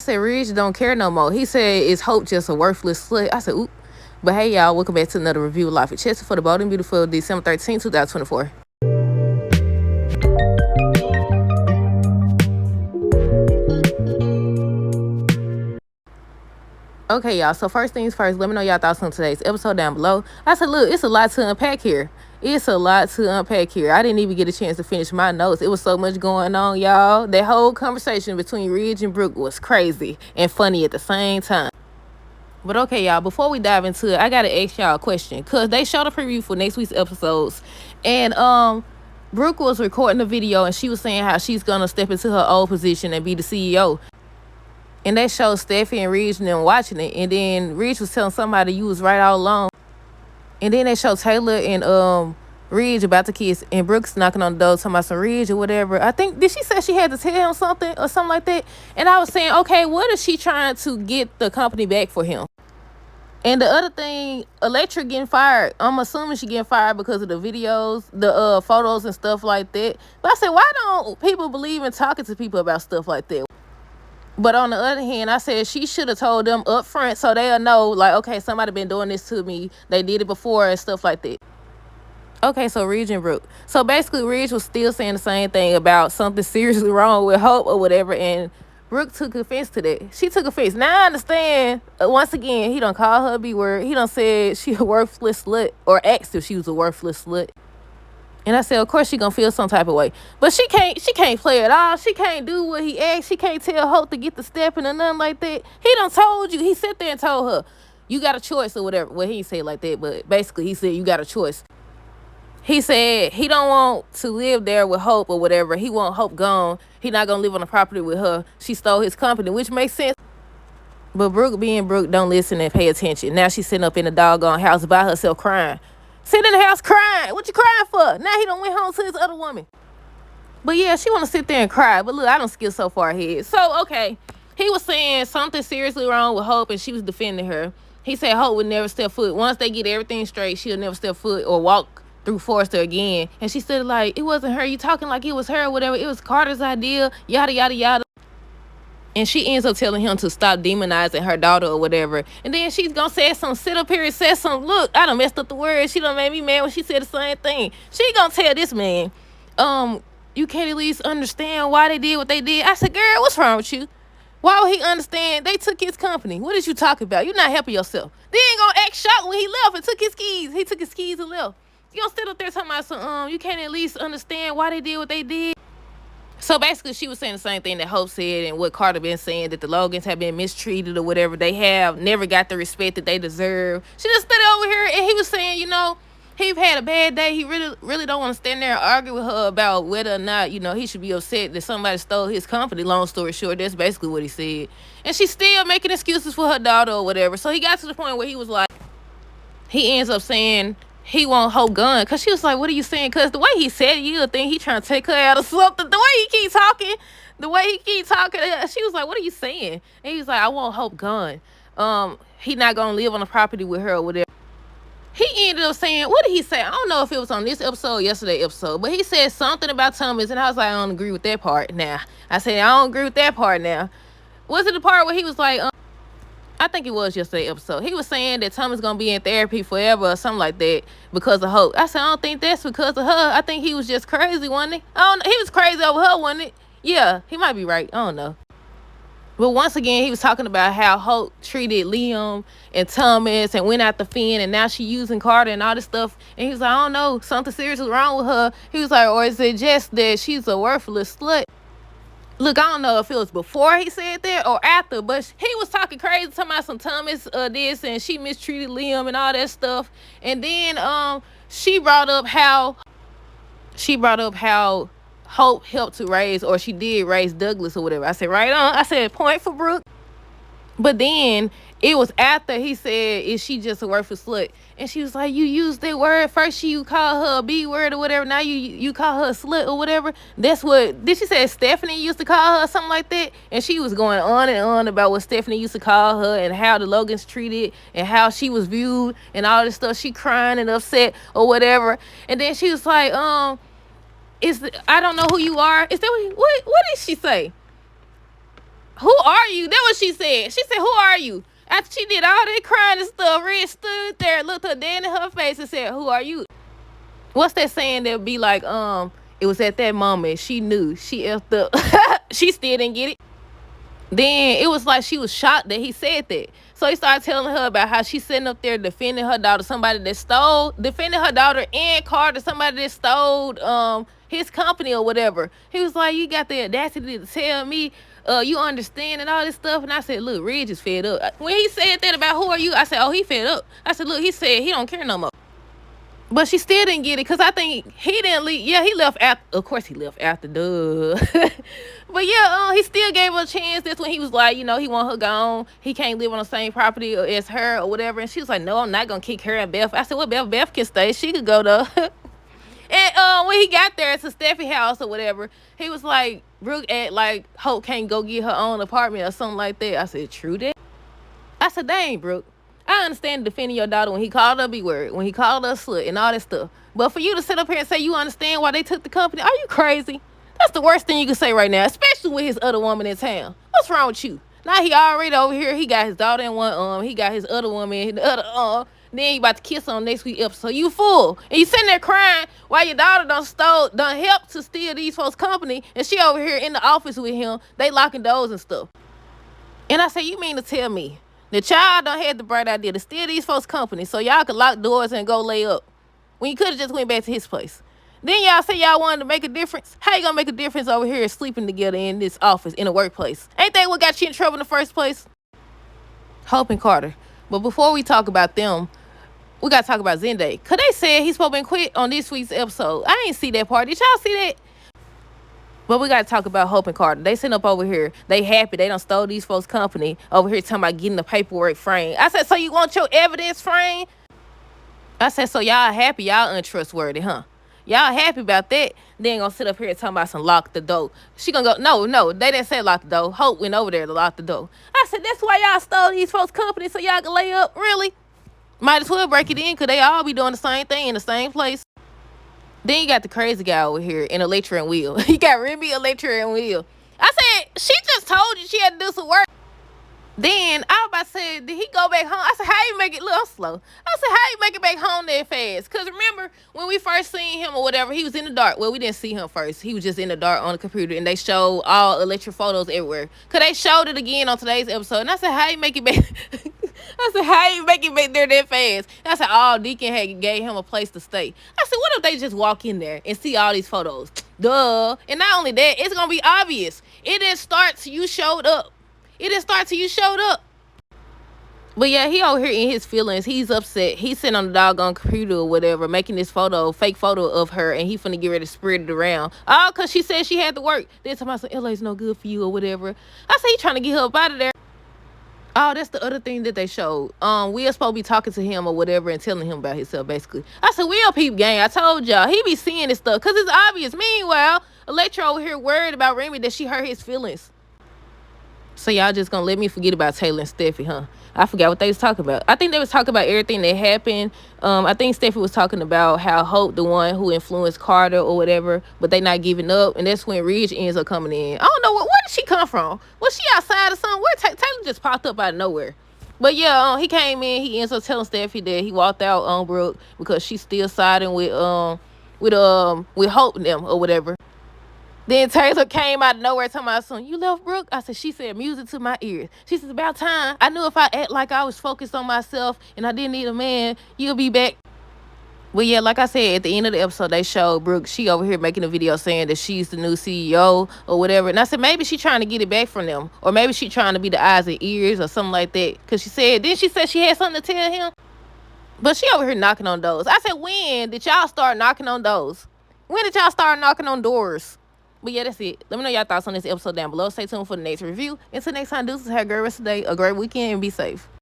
said, Ridge don't care no more. He said, is Hope just a worthless slut? I said, oop. But hey, y'all, welcome back to another review of Life with Chester for the bold and beautiful December 13, 2024. Okay, y'all, so first things first, let me know y'all thoughts on today's episode down below. I said, look, it's a lot to unpack here. I didn't even get a chance to finish my notes. It was so much going on, y'all. That whole conversation between Ridge and Brooke was crazy and funny at the same time. But okay, y'all, before we dive into it, I gotta ask y'all a question, because they showed a preview for next week's episodes, and Brooke was recording the video, and she was saying how she's gonna step into her old position and be the CEO. And they showed Steffi and Ridge and them watching it, and then Ridge was telling somebody you was right all along. And then they showed Taylor and Ridge about to kiss, and Brooke's knocking on the door talking about some Ridge or whatever. I think, did she say she had to tell him something or something like that? And I was saying, okay, what is she trying to get the company back for him? And the other thing, Electra getting fired. I'm assuming she getting fired because of the videos, the photos and stuff like that. But I said, why don't people believe in talking to people about stuff like that? But on the other hand, I said she should have told them up front so they'll know, like, okay, somebody been doing this to me. They did it before and stuff like that. Okay, so Ridge and Brooke. So basically, Ridge was still saying the same thing about something seriously wrong with Hope or whatever, and Brooke took offense to that. She took offense. Now I understand, once again, he done called her a B-word. He done said she a worthless slut, or asked if she was a worthless slut. And I said, of course she gonna feel some type of way. But she can't play at all. She can't do what he asked. She can't tell Hope to get the stepping or nothing like that. He done told you. He sat there and told her, you got a choice or whatever. Well, he didn't say it like that, but basically he said, you got a choice. He said he don't want to live there with Hope or whatever. He want Hope gone. He not gonna live on the property with her. She stole his company, which makes sense. But Brooke being Brooke don't listen and pay attention. Now she's sitting up in the doggone house by herself crying. Sitting in the house crying. What you crying for? Now he done went home to his other woman. But yeah, she want to sit there and cry. But look, I don't skip so far ahead. So, okay. He was saying something seriously wrong with Hope, and she was defending her. He said Hope would never step foot. Once they get everything straight, she'll never step foot or walk through Forrester again. And she said, like, it wasn't her. You talking like it was her or whatever. It was Carter's idea. Yada, yada, yada. And she ends up telling him to stop demonizing her daughter or whatever. And then she's going to say some, sit up here and say some, look, I done messed up the words. She done made me mad when she said the same thing. She going to tell this man, you can't at least understand why they did what they did. I said, girl, what's wrong with you? Why would he understand? They took his company. What is you talking about? You're not helping yourself. They ain't going to act shocked when he left and took his keys. He took his keys and left. You going to sit up there talking about some, you can't at least understand why they did what they did. So basically, she was saying the same thing that Hope said and what Carter been saying, that the Logans have been mistreated or whatever. They have never got the respect that they deserve. She just stood over here and he was saying, he's had a bad day. He really don't want to stand there and argue with her about whether or not, he should be upset that somebody stole his company. Long story short, that's basically what he said. And she's still making excuses for her daughter or whatever. So he got to the point where he was like, he ends up saying he want Hope gun, because she was like, what are you saying? Because the way he said it, you would think he trying to take her out of something. The way he keep talking, she was like, what are you saying? And he was like, I want Hope gun. He not going to live on the property with her or whatever. He ended up saying, what did he say? I don't know if it was on this episode or yesterday's episode, but he said something about Thomas, and I was like, I don't agree with that part now. I said, I don't agree with that part now. Was it the part where he was like, I think it was yesterday's episode. He was saying that Thomas gonna be in therapy forever or something like that because of Hope. I said, I don't think that's because of her. I think he was just crazy, wasn't he? I don't know. He was crazy over her, wasn't it? Yeah, he might be right. I don't know. But once again, he was talking about how Hope treated Liam and Thomas and went out the fin, and now she using Carter and all this stuff. And he was like, I don't know, something serious is wrong with her. He was like, or is it just that she's a worthless slut? Look, I don't know if it was before he said that or after, but he was talking crazy, talking about some Thomas this, and she mistreated Liam and all that stuff. And then she brought up how Hope helped to raise, or she did raise Douglas or whatever. I said, right on. I said, point for Brooke. But then it was after he said, is she just a worthless slut? And she was like, you used that word. First you call her a B word or whatever. Now you call her a slut or whatever. That's what, did she say Stephanie used to call her or something like that? And she was going on and on about what Stephanie used to call her and how the Logans treated and how she was viewed and all this stuff. She crying and upset or whatever. And then she was like, I don't know who you are. Is that what did she say? Who are you? That's what she said. She said, who are you? After she did all that crying and stuff, Red stood there, looked her dead in her face and said, who are you? What's that saying that be like, it was at that moment she knew she effed up. She still didn't get it. Then it was like she was shocked that he said that. So he started telling her about how she's sitting up there defending her daughter, defending her daughter and Carter, somebody that stole his company or whatever. He was like, you got the audacity to tell me you understand and all this stuff. And I said, look, Red is fed up. When he said that about who are you, I said, oh, he fed up. I said, look, he said he don't care no more. But she still didn't get it because I think he didn't leave. Yeah, he left after. Of course, he left after. Duh. But yeah, he still gave her a chance. That's when he was like, he want her gone. He can't live on the same property as her or whatever. And she was like, no, I'm not gonna kick her and Beth. I said, well, Beth can stay. She could go though. And when he got there to Steffi's house or whatever, he was like, Brooke act like Hope can't go get her own apartment or something like that. I said, true that. I said, dang, Brooke. I understand defending your daughter when he called her a B-word, when he called her a slut and all that stuff. But for you to sit up here and say you understand why they took the company, are you crazy? That's the worst thing you can say right now, especially with his other woman in town. What's wrong with you? Now he already over here. He got his daughter in one arm. He got his other woman in the other arm. Then he about to kiss on next week episode. You fool. And you sitting there crying while your daughter done helped to steal these folks' company. And she over here in the office with him. They locking doors and stuff. And I said, you mean to tell me the child done had the bright idea to steal these folks' company so y'all could lock doors and go lay up when you could have just went back to his place? Then y'all say y'all wanted to make a difference. How you gonna make a difference over here sleeping together in this office, in a workplace? Ain't that what got you in trouble in the first place? Hope and Carter. But before we talk about them, we gotta talk about Zende. Cause they said he's supposed to quit on this week's episode. I ain't see that part. Did y'all see that? But we got to talk about Hope and Carter. They sitting up over here. They happy. They done stole these folks' company over here talking about getting the paperwork framed. I said, so you want your evidence framed? I said, so y'all happy. Y'all untrustworthy, huh? Y'all happy about that? They ain't gonna sit up here and talking about some lock the door. She gonna go, no, they didn't say lock the door. Hope went over there to lock the door. I said, that's why y'all stole these folks' company so y'all can lay up? Really? Might as well break it in because they all be doing the same thing in the same place. Then you got the crazy guy over here in Electra and Will. You got Remy, Electra, and Will. I said, she just told you she had to do some work. Then I was about to say, did he go back home? I said, how you make it look slow? I said, how you make it back home that fast? Because remember, when we first seen him or whatever, he was in the dark. Well, we didn't see him first. He was just in the dark on the computer, and they showed all Electra photos everywhere. Because they showed it again on today's episode. And I said, how you make it back? I said, how you make it back there that fast? And I said, oh, Deacon had gave him a place to stay. I said, what if they just walk in there and see all these photos? Duh. And not only that, it's going to be obvious. It didn't start till you showed up. It didn't start till you showed up. But yeah, he over here in his feelings. He's upset. He's sitting on the doggone computer or whatever, making this fake photo of her, and he finna get ready to spread it around. All because she said she had to work. Then somebody said, LA's no good for you or whatever. I said, he trying to get her up out of there. Oh, that's the other thing that they showed. We're supposed to be talking to him or whatever and telling him about himself, basically. I said, Will peep gang. I told y'all. He be seeing this stuff because it's obvious. Meanwhile, Electra over here worried about Remy that she hurt his feelings. So y'all just gonna let me forget about Taylor and Steffi, huh? I forgot what they was talking about. I think they was talking about everything that happened. I think Steffi was talking about how Hope, the one who influenced Carter or whatever, but they not giving up. And that's when Ridge ends up coming in. I don't know, where did she come from? Was she outside or something? Taylor just popped up out of nowhere. But yeah, he came in. He ends up telling Steffi that he walked out on Brooke because she's still siding with Hope and them or whatever. Then Taylor came out of nowhere talking about something. You left Brooke? I said, she said music to my ears. She said, about time. I knew if I act like I was focused on myself and I didn't need a man, you'll be back. Well, yeah, like I said, at the end of the episode, they showed Brooke. She over here making a video saying that she's the new CEO or whatever. And I said, maybe she trying to get it back from them. Or maybe she trying to be the eyes and ears or something like that. Because she said she had something to tell him. But she over here knocking on doors. I said, when did y'all start knocking on doors? When did y'all start knocking on doors? But yeah, that's it. Let me know y'all thoughts on this episode down below. Stay tuned for the next review. Until next time, deuces. Have a great rest of the day, a great weekend, and be safe.